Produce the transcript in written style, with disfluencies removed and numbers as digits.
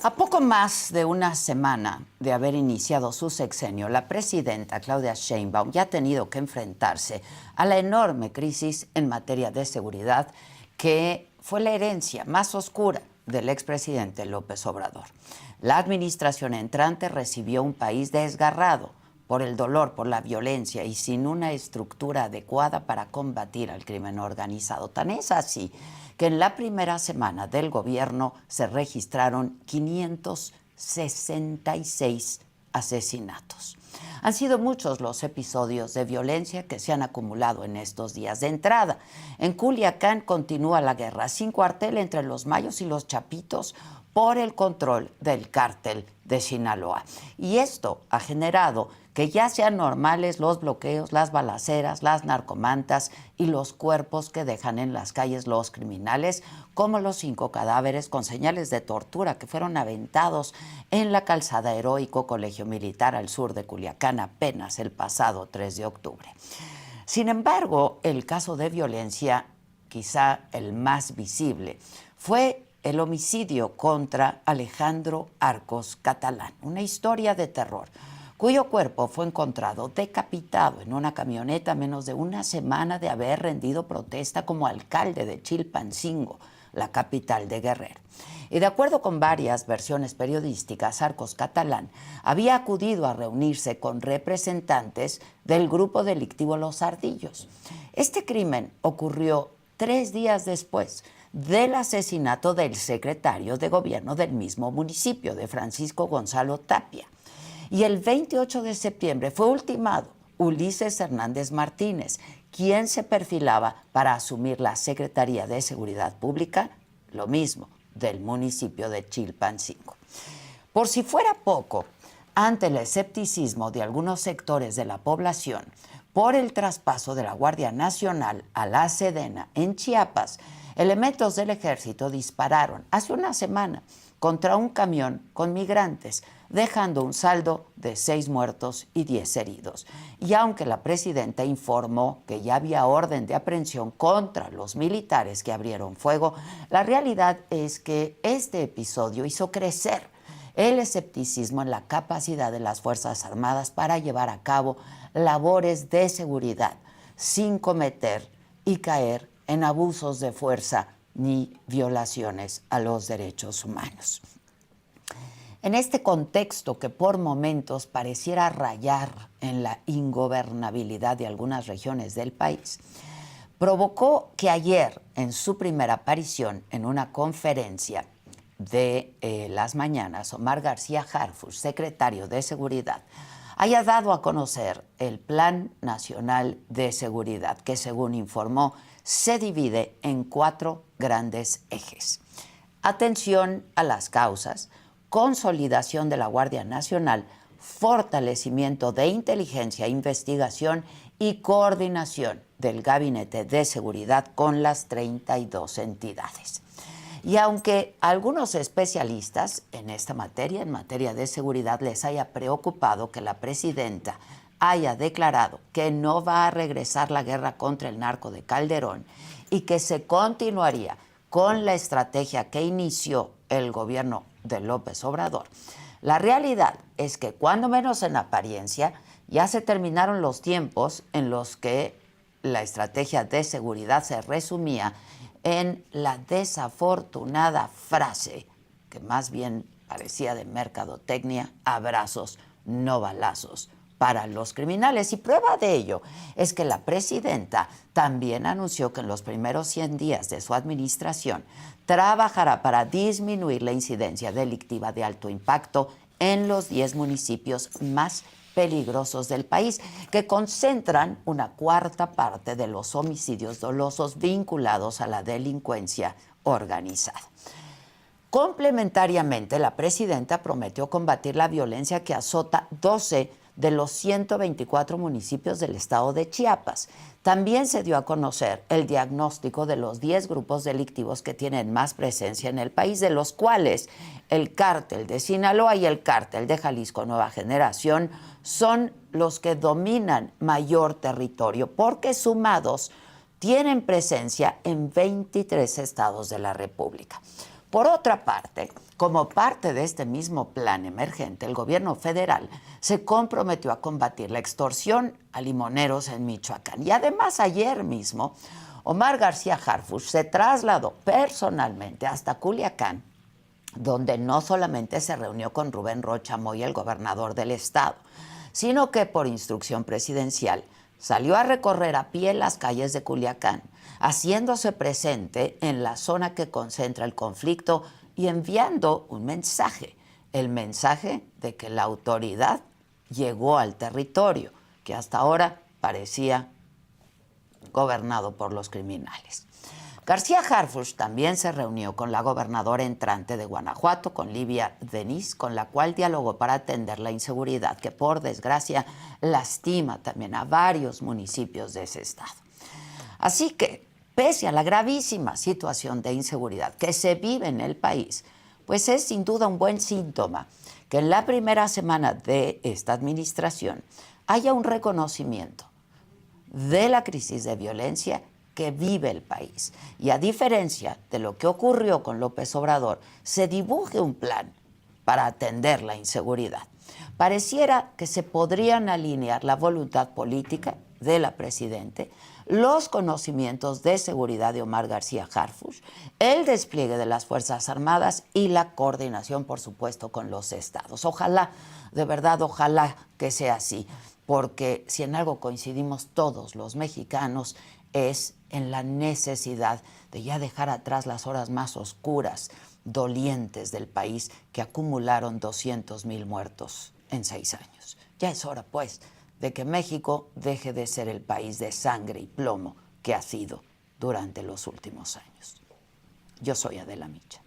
A poco más de una semana de haber iniciado su sexenio, la presidenta Claudia Sheinbaum ya ha tenido que enfrentarse a la enorme crisis en materia de seguridad que fue la herencia más oscura del expresidente López Obrador. La administración entrante recibió un país desgarrado por el dolor, por la violencia y sin una estructura adecuada para combatir al crimen organizado. Tan es así que en la primera semana del gobierno se registraron 566 asesinatos. Han sido muchos los episodios de violencia que se han acumulado en estos días. De entrada, en Culiacán continúa la guerra sin cuartel entre los Mayos y los Chapitos por el control del cártel de Sinaloa. Y esto ha generado que ya sean normales los bloqueos, las balaceras, las narcomantas y los cuerpos que dejan en las calles los criminales, como los 5 cadáveres con señales de tortura que fueron aventados en la calzada Heroico Colegio Militar al sur de Culiacán apenas el pasado 3 de octubre. Sin embargo, el caso de violencia, quizá el más visible, fue el homicidio contra Alejandro Arcos Catalán, una historia de terror, cuyo cuerpo fue encontrado decapitado en una camioneta a menos de una semana de haber rendido protesta como alcalde de Chilpancingo, la capital de Guerrero. Y de acuerdo con varias versiones periodísticas, Arcos Catalán había acudido a reunirse con representantes del grupo delictivo Los Ardillos. Este crimen ocurrió 3 días después del asesinato del secretario de gobierno del mismo municipio, de Francisco Gonzalo Tapia. Y el 28 de septiembre fue ultimado Ulises Hernández Martínez, quien se perfilaba para asumir la Secretaría de Seguridad Pública, lo mismo, del municipio de Chilpancingo. Por si fuera poco, ante el escepticismo de algunos sectores de la población por el traspaso de la Guardia Nacional a la Sedena en Chiapas, elementos del ejército dispararon hace una semana contra un camión con migrantes, dejando un saldo de 6 muertos y 10 heridos. Y aunque la presidenta informó que ya había orden de aprehensión contra los militares que abrieron fuego, la realidad es que este episodio hizo crecer el escepticismo en la capacidad de las Fuerzas Armadas para llevar a cabo labores de seguridad sin cometer y caer en abusos de fuerza ni violaciones a los derechos humanos. En este contexto que por momentos pareciera rayar en la ingobernabilidad de algunas regiones del país, provocó que ayer, en su primera aparición en una conferencia de las mañanas, Omar García Harfuch, secretario de Seguridad, haya dado a conocer el Plan Nacional de Seguridad, que según informó, se divide en 4 grandes ejes. Atención a las causas, consolidación de la Guardia Nacional, fortalecimiento de inteligencia, investigación y coordinación del Gabinete de Seguridad con las 32 entidades. Y aunque a algunos especialistas en esta materia, en materia de seguridad, les haya preocupado que la presidenta haya declarado que no va a regresar la guerra contra el narco de Calderón y que se continuaría con la estrategia que inició el gobierno de López Obrador, la realidad es que, cuando menos en apariencia, ya se terminaron los tiempos en los que la estrategia de seguridad se resumía en la desafortunada frase, que más bien parecía de mercadotecnia: abrazos, no balazos para los criminales. Y prueba de ello es que la presidenta también anunció que en los primeros 100 días de su administración trabajará para disminuir la incidencia delictiva de alto impacto en los 10 municipios más peligrosos del país, que concentran una 1/4 parte de los homicidios dolosos vinculados a la delincuencia organizada. Complementariamente, la presidenta prometió combatir la violencia que azota 12 de los 124 municipios del estado de Chiapas. También se dio a conocer el diagnóstico de los 10 grupos delictivos que tienen más presencia en el país, de los cuales el cártel de Sinaloa y el cártel de Jalisco Nueva Generación son los que dominan mayor territorio, porque sumados tienen presencia en 23 estados de la República. Por otra parte, como parte de este mismo plan emergente, el gobierno federal se comprometió a combatir la extorsión a limoneros en Michoacán. Y además ayer mismo, Omar García Harfuch se trasladó personalmente hasta Culiacán, donde no solamente se reunió con Rubén Rocha Moya, el gobernador del estado, sino que por instrucción presidencial salió a recorrer a pie las calles de Culiacán, haciéndose presente en la zona que concentra el conflicto y enviando un mensaje, el mensaje de que la autoridad llegó al territorio, que hasta ahora parecía gobernado por los criminales. García Harfuch también se reunió con la gobernadora entrante de Guanajuato, con Livia Denis, con la cual dialogó para atender la inseguridad que, por desgracia, lastima también a varios municipios de ese estado. Así que, pese a la gravísima situación de inseguridad que se vive en el país, pues es sin duda un buen síntoma que en la primera semana de esta administración haya un reconocimiento de la crisis de violencia que vive el país. Y a diferencia de lo que ocurrió con López Obrador, se dibuje un plan para atender la inseguridad. Pareciera que se podrían alinear la voluntad política de la Presidente, los conocimientos de seguridad de Omar García Harfuch, el despliegue de las Fuerzas Armadas y la coordinación, por supuesto, con los estados. Ojalá, de verdad, ojalá que sea así, porque si en algo coincidimos todos los mexicanos es en la necesidad de ya dejar atrás las horas más oscuras, dolientes del país que acumularon 200,000 muertos en 6 años. Ya es hora, pues, de que México deje de ser el país de sangre y plomo que ha sido durante los últimos años. Yo soy Adela Micha.